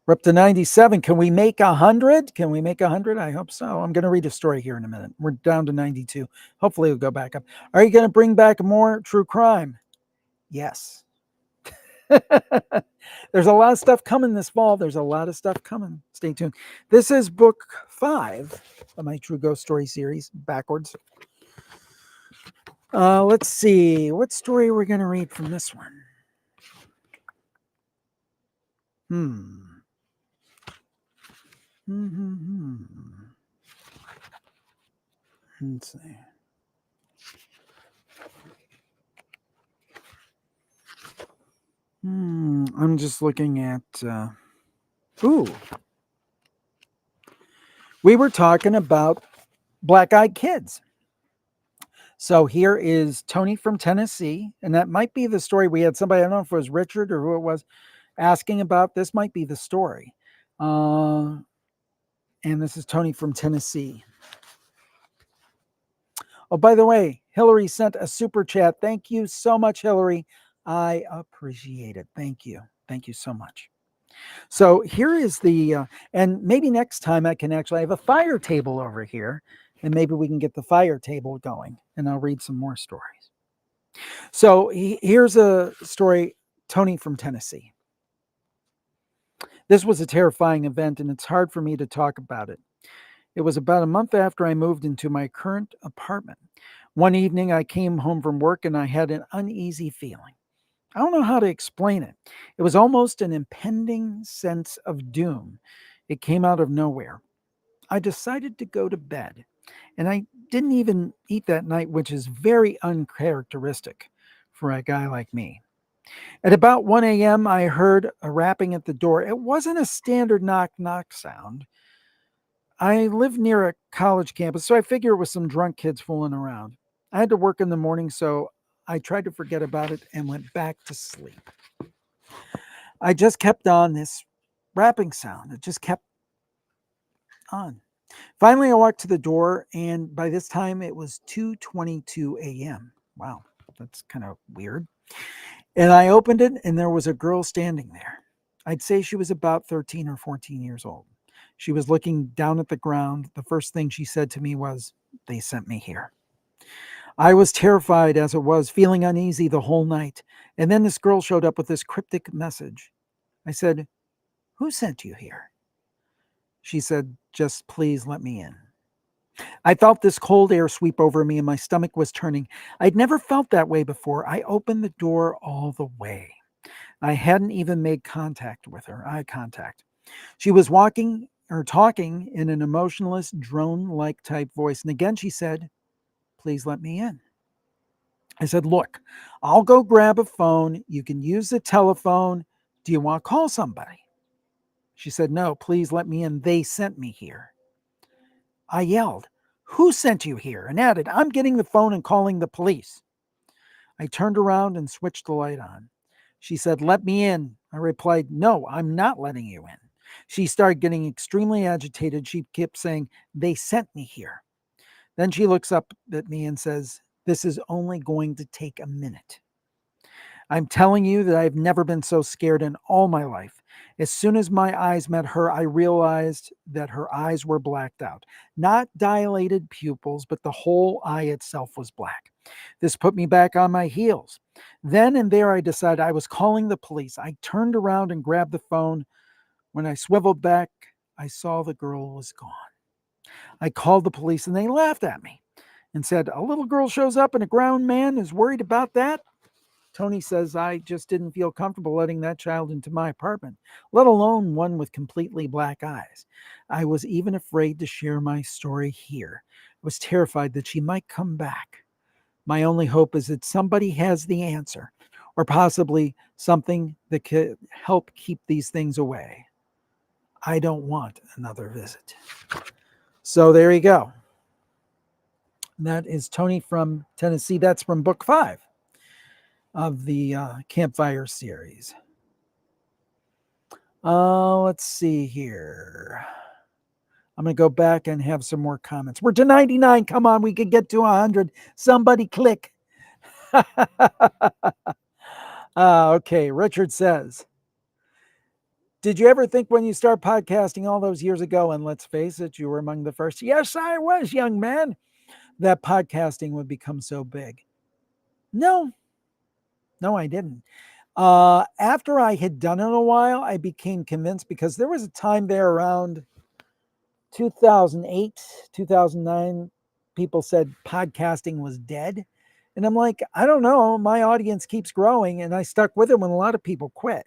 We're up to 97. Can we make 100? Can we make 100? I hope so. I'm going to read a story here in a minute. We're down to 92. Hopefully, it'll go back up. Are you going to bring back more true crime? Yes. There's a lot of stuff coming this fall. There's a lot of stuff coming. Stay tuned. This is book 5 of my True Ghost Story series, backwards. Let's see. What story are we going to read from this one? Let's see. I'm just looking at. We were talking about black-eyed kids. So here is Tony from Tennessee, and that might be the story. We had somebody, I don't know if it was Richard or who it was, asking about this. Might be the story. And this is Tony from Tennessee. Oh, by the way, Hillary sent a super chat. Thank you so much, Hillary. I appreciate it. Thank you. Thank you so much. So here is the, and maybe next time I can actually have a fire table over here, and maybe we can get the fire table going, and I'll read some more stories. So here's a story, Tony from Tennessee. This was a terrifying event, and it's hard for me to talk about it. It was about a month after I moved into my current apartment. One evening, I came home from work, and I had an uneasy feeling. I don't know how to explain it. It was almost an impending sense of doom. It came out of nowhere. I decided to go to bed, and I didn't even eat that night, which is very uncharacteristic for a guy like me. At about 1 a.m., I heard a rapping at the door. It wasn't a standard knock-knock sound. I live near a college campus, so I figure it was some drunk kids fooling around. I had to work in the morning, so I tried to forget about it and went back to sleep. I just kept on this rapping sound. It just kept on. Finally, I walked to the door, and by this time, it was 2:22 a.m. Wow, that's kind of weird. And I opened it, and there was a girl standing there. I'd say she was about 13 or 14 years old. She was looking down at the ground. The first thing she said to me was, "They sent me here." I was terrified as it was, feeling uneasy the whole night. And then this girl showed up with this cryptic message. I said, "Who sent you here?" She said, "Just please let me in." I felt this cold air sweep over me and my stomach was turning. I'd never felt that way before. I opened the door all the way. I hadn't even made contact with her, eye contact. She was talking in an emotionless, drone-like type voice. And again, she said, "Please let me in." I said, "Look, I'll go grab a phone. You can use the telephone. Do you want to call somebody?" She said, "No, please let me in. They sent me here." I yelled, "Who sent you here?" and added, "I'm getting the phone and calling the police." I turned around and switched the light on. She said, "Let me in." I replied, "No, I'm not letting you in." She started getting extremely agitated. She kept saying, "They sent me here." Then she looks up at me and says, "This is only going to take a minute." I'm telling you that I've never been so scared in all my life. As soon as my eyes met her, I realized that her eyes were blacked out. Not dilated pupils, but the whole eye itself was black. This put me back on my heels. Then and there, I decided I was calling the police. I turned around and grabbed the phone. When I swiveled back, I saw the girl was gone. I called the police and they laughed at me and said, "A little girl shows up and a grown man is worried about that?" Tony says, "I just didn't feel comfortable letting that child into my apartment, let alone one with completely black eyes. I was even afraid to share my story here. I was terrified that she might come back. My only hope is that somebody has the answer, or possibly something that could help keep these things away. I don't want another visit. So there you go. That is Tony from Tennessee. That's from book 5 of the Campfire series. Let's see here. I'm going to go back and have some more comments. We're to 99. Come on, we could get to 100. Somebody click. Okay, Richard says, did you ever think when you start podcasting all those years ago, and let's face it, you were among the first, yes, I was, young man, that podcasting would become so big? No, I didn't. After I had done it a while, I became convinced, because there was a time there around 2008, 2009, people said podcasting was dead. And I'm like, I don't know. My audience keeps growing, and I stuck with it when a lot of people quit.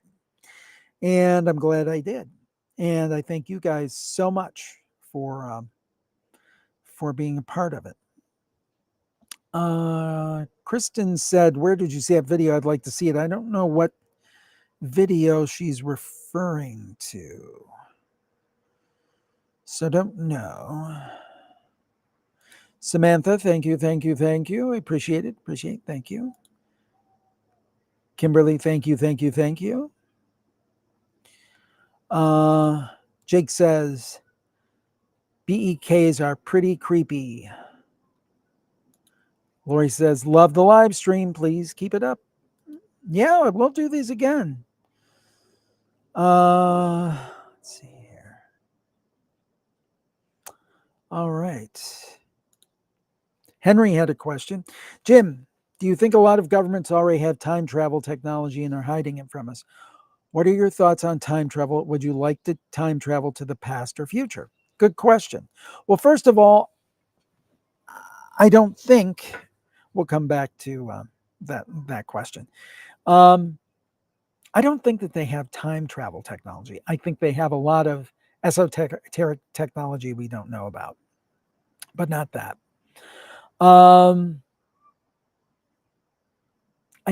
And I'm glad I did. And I thank you guys so much for being a part of it. Kristen said, where did you see that video? I'd like to see it. I don't know what video she's referring to, so don't know. Samantha, thank you. I appreciate it. Thank you. Kimberly, thank you. Jake says, BEKs are pretty creepy. Lori says, love the live stream. Please keep it up. Yeah, we'll do these again. Let's see here. All right. Henry had a question. Jim, do you think a lot of governments already have time travel technology and are hiding it from us? What are your thoughts on time travel? Would you like to time travel to the past or future? Good question. Well, first of all, I don't think we'll come back to that question. I don't think that they have time travel technology. I think they have a lot of esoteric technology we don't know about, but not that. I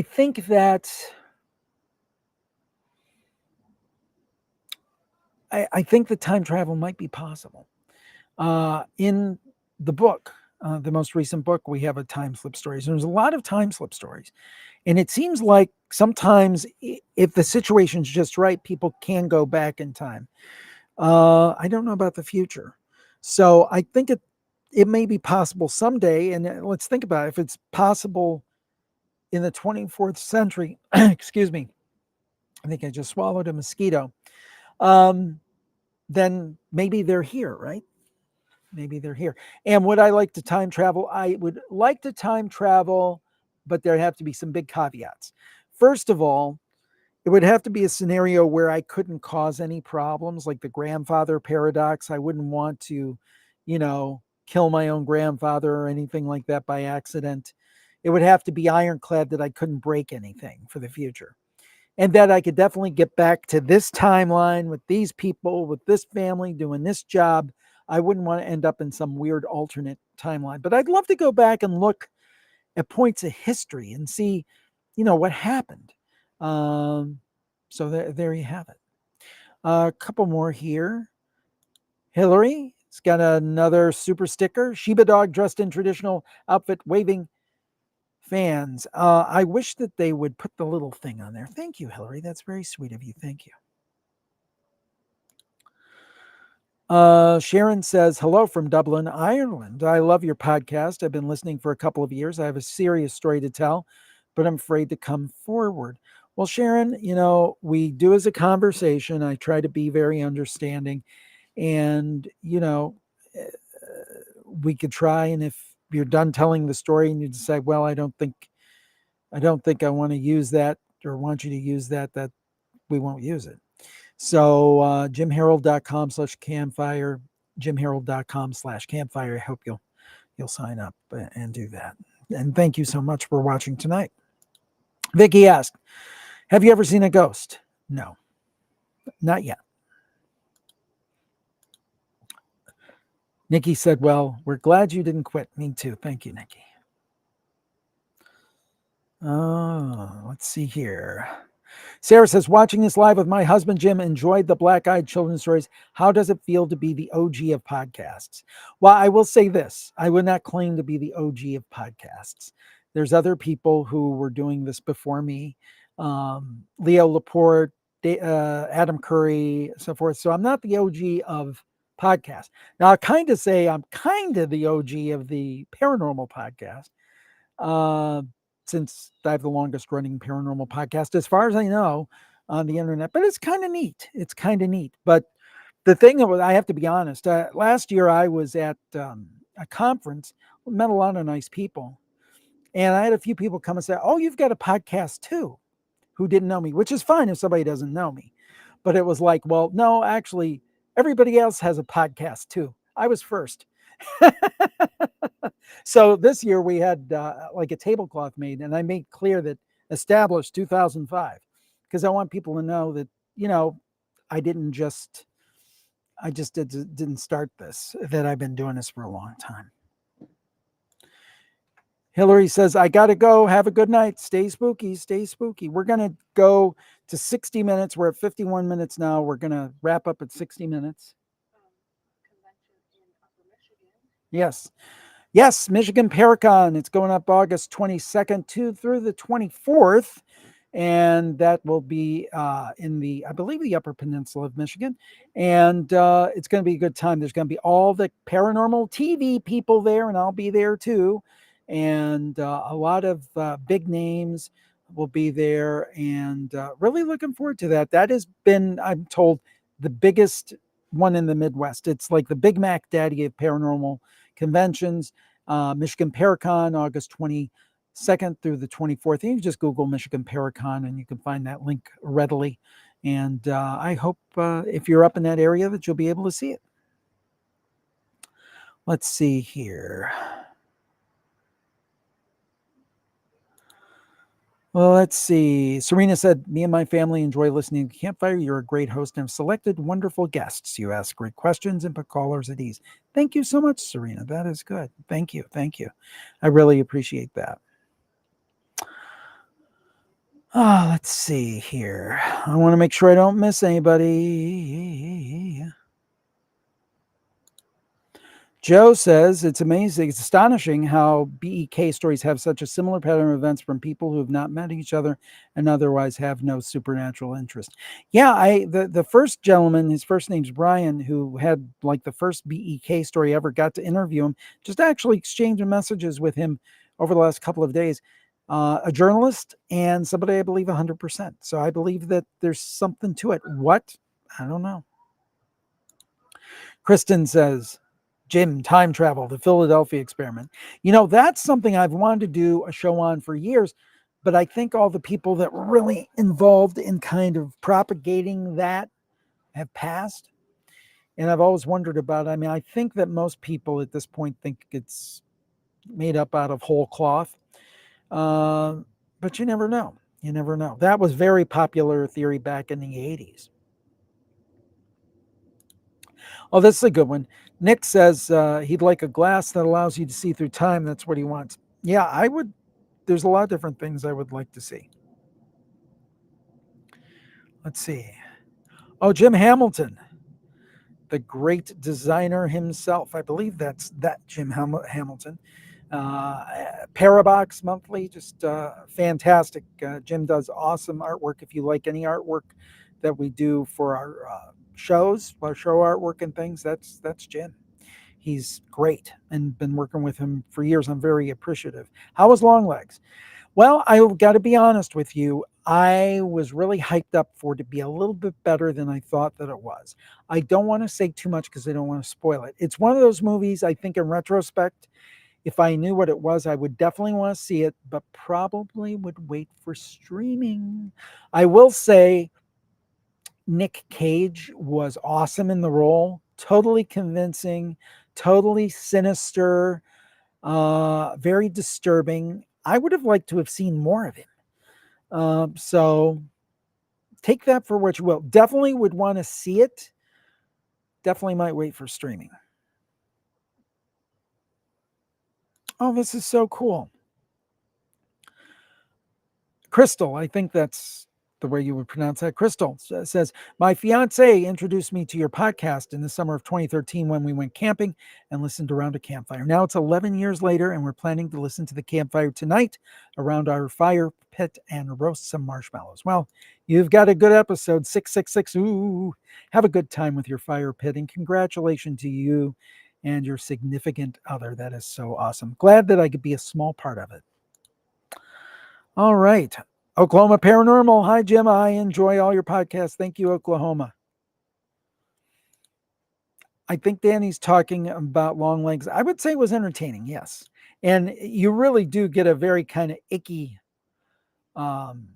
think that I think that time travel might be possible. In the book, the most recent book, we have a time slip stories. There's a lot of time slip stories. And it seems like sometimes if the situation's just right, people can go back in time. I don't know about the future. So I think it may be possible someday. And let's think about it. If it's possible in the 24th century, excuse me, I think I just swallowed a mosquito. Then maybe they're here, right? Maybe they're here. And would I like to time travel? I would like to time travel, but there have to be some big caveats. First of all, it would have to be a scenario where I couldn't cause any problems, like the grandfather paradox. I wouldn't want to, kill my own grandfather or anything like that by accident. It would have to be ironclad that I couldn't break anything for the future. And that I could definitely get back to this timeline with these people, with this family, doing this job. I wouldn't want to end up in some weird alternate timeline. But I'd love to go back and look at points of history and see, what happened. So there you have it. A couple more here. Hillary has got another super sticker. Sheba dog dressed in traditional outfit, waving fans. I wish that they would put the little thing on there. Thank you, Hillary. That's very sweet of you. Thank you. Sharon says, hello from Dublin, Ireland. I love your podcast. I've been listening for a couple of years. I have a serious story to tell, but I'm afraid to come forward. Well, Sharon, we do as a conversation. I try to be very understanding, and, we could try. And if you're done telling the story and you decide, well, I don't think I want to use that or want you to use that we won't use it. So jimharold.com/campfire, jimharold.com/campfire. I hope you'll sign up and do that. And thank you so much for watching tonight. Vicky asked, have you ever seen a ghost? No, not yet. Nikki said, well, we're glad you didn't quit. Me too. Thank you, Nikki. Let's see here. Sarah says, watching this live with my husband Jim, enjoyed the Black Eyed Children's Stories. How does it feel to be the OG of podcasts? Well, I will say this, I would not claim to be the OG of podcasts. There's other people who were doing this before me, Leo Laporte, Adam Curry, so forth. So I'm not the OG of podcasts. Now, I kind of say I'm kind of the OG of the paranormal podcast, uh, since I have the longest running paranormal podcast, as far as I know, on the internet. But it's kind of neat. It's kind of neat. But the thing that I have to be honest, last year I was at a conference, met a lot of nice people. And I had a few people come and say, "Oh, you've got a podcast too," who didn't know me, which is fine if somebody doesn't know me. But it was like, well, no, actually, everybody else has a podcast too. I was first. So this year we had like a tablecloth made, and I made clear that established 2005, because I want people to know that, you know, I didn't just, didn't start this, that I've been doing this for a long time. Hillary says, I got to go. Have a good night. Stay spooky. Stay spooky. We're going to go to 60 minutes. We're at 51 minutes now. We're going to wrap up at 60 minutes. Convention in Upper Michigan. Yes. Yes, Michigan Paracon. It's going up August 22nd through the 24th. And that will be in the, I believe, the Upper Peninsula of Michigan. And it's going to be a good time. There's going to be all the paranormal TV people there, and I'll be there too. And a lot of big names will be there. And really looking forward to that. That has been, I'm told, the biggest one in the Midwest. It's like the Big Mac Daddy of paranormal conventions. Michigan Paracon, August 22nd through the 24th. You can just Google Michigan Paracon and you can find that link readily. And I hope if you're up in that area that you'll be able to see it. Let's see here. Well, let's see. Serena said, me and my family enjoy listening to Campfire. You're a great host and have selected wonderful guests. You ask great questions and put callers at ease. Thank you so much, Serena. That is good. Thank you. Thank you. I really appreciate that. Let's see here. I want to make sure I don't miss anybody. Joe says it's amazing, it's astonishing how BEK stories have such a similar pattern of events from people who have not met each other and otherwise have no supernatural interest. Yeah, the first gentleman, his first name's Brian, who had like the first BEK story ever, got to interview him, just actually exchanging messages with him over the last couple of days. A journalist and somebody I believe 100%. So I believe that there's something to it. What? I don't know. Kristen says, Jim, time travel, the Philadelphia experiment. You know, that's something I've wanted to do a show on for years, but I think all the people that were really involved in kind of propagating that have passed. And I've always wondered about it. I mean, I think that most people at this point think it's made up out of whole cloth. But you never know. You never know. That was very popular theory back in the 80s. Oh, this is a good one. Nick says he'd like a glass that allows you to see through time. That's what he wants. Yeah, I would. There's a lot of different things I would like to see. Let's see. Oh, Jim Hamilton, the great designer himself. I believe that's that Jim Hamilton. Parabox Monthly, just fantastic. Jim does awesome artwork. If you like any artwork that we do for our shows, our show artwork and things, that's Jim. He's great and been working with him for years. I'm very appreciative. How was Longlegs? Well, I got to be honest with you. I was really hyped up for it to be a little bit better than I thought that it was. I don't want to say too much because I don't want to spoil it. It's one of those movies, I think in retrospect, if I knew what it was, I would definitely want to see it, but probably would wait for streaming. I will say Nick Cage was awesome in the role, totally convincing, totally sinister, very disturbing. I would have liked to have seen more of him. So take that for what you will. Definitely would want to see it. Definitely might wait for streaming. Oh, this is so cool. Crystal, I think that's the way you would pronounce that. Crystal says, my fiance introduced me to your podcast in the summer of 2013 when we went camping and listened around a campfire. Now it's 11 years later, and we're planning to listen to the campfire tonight around our fire pit and roast some marshmallows. Well, you've got a good episode, 666. Ooh, have a good time with your fire pit, and congratulations to you and your significant other. That is so awesome. Glad that I could be a small part of it. All right. Oklahoma Paranormal. Hi, Jim. I enjoy all your podcasts. Thank you, Oklahoma. I think Danny's talking about long legs. I would say it was entertaining, yes. And you really do get a very kind of icky um,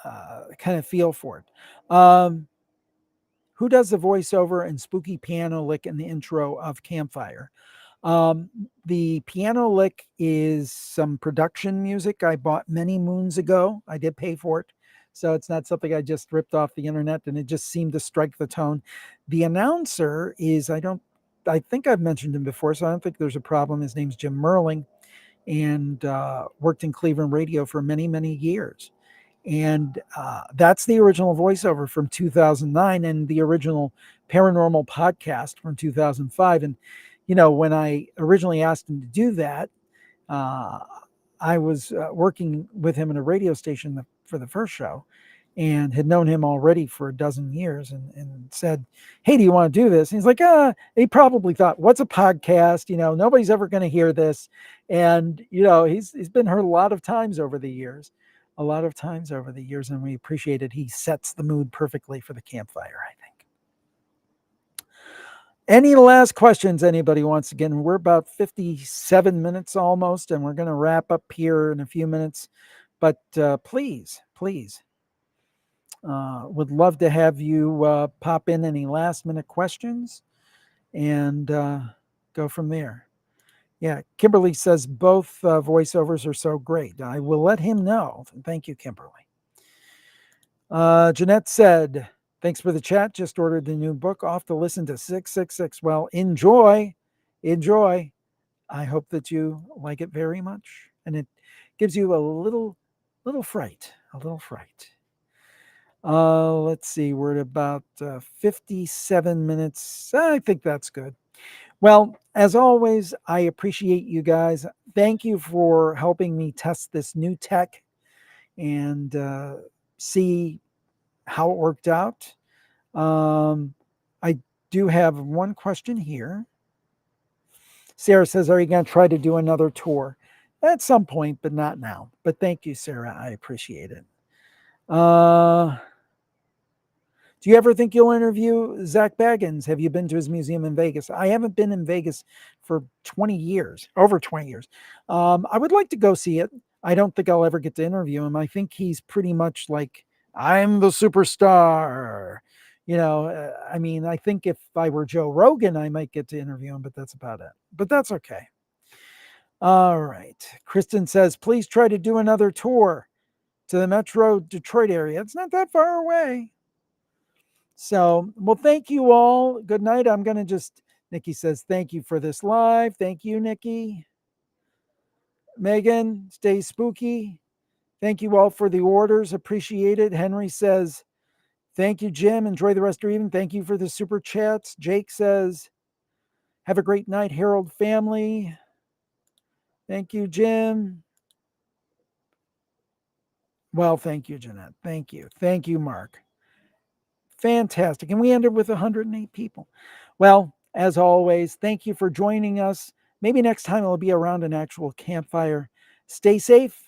kind of feel for it. Who does the voiceover and spooky piano lick in the intro of Campfire? The piano lick is some production music I bought many moons ago. I did pay for it. So it's not something I just ripped off the internet, and it just seemed to strike the tone. The announcer is, I think I've mentioned him before, so I don't think there's a problem. His name's Jim Merling, and worked in Cleveland radio for many, many years. And that's the original voiceover from 2009 and the original paranormal podcast from 2005. And, when I originally asked him to do that, uh, I was working with him in a radio station for the first show and had known him already for a dozen years, and said, hey, do you want to do this? And he's like, he probably thought, what's a podcast? Nobody's ever going to hear this. And, he's been heard a lot of times over the years. And we appreciate it. He sets the mood perfectly for the campfire, I think. Any last questions anybody wants? Again, we're about 57 minutes almost, and we're going to wrap up here in a few minutes. But please, would love to have you pop in any last minute questions and go from there. Yeah, Kimberly says both voiceovers are so great. I will let him know. Thank you, Kimberly. Jeanette said, thanks for the chat. Just ordered the new book. Off to listen to 666. Well, enjoy. I hope that you like it very much. And it gives you a little fright. Let's see. We're at about 57 minutes. I think that's good. Well, as always, I appreciate you guys. Thank you for helping me test this new tech and see how it worked out. I do have one question here. Sarah says, are you going to try to do another tour? At some point, but not now. But thank you, Sarah. I appreciate it. Do you ever think you'll interview Zach Baggins? Have you been to his museum in Vegas? I haven't been in Vegas for 20 years, over 20 years. I would like to go see it. I don't think I'll ever get to interview him. I think he's pretty much like, I'm the superstar. I think if I were Joe Rogan, I might get to interview him, but that's about it. But that's okay. All right. Kristen says, please try to do another tour to the Metro Detroit area. It's not that far away. So, well, thank you all. Good night. I'm going to Nikki says, thank you for this live. Thank you, Nikki. Megan, stay spooky. Thank you all for the orders. Appreciate it. Henry says, thank you, Jim. Enjoy the rest of your evening. Thank you for the super chats. Jake says, have a great night, Harold family. Thank you, Jim. Well, thank you, Jeanette. Thank you. Thank you, Mark. Fantastic. And we ended with 108 people. Well, as always, thank you for joining us. Maybe next time it'll be around an actual campfire. Stay safe,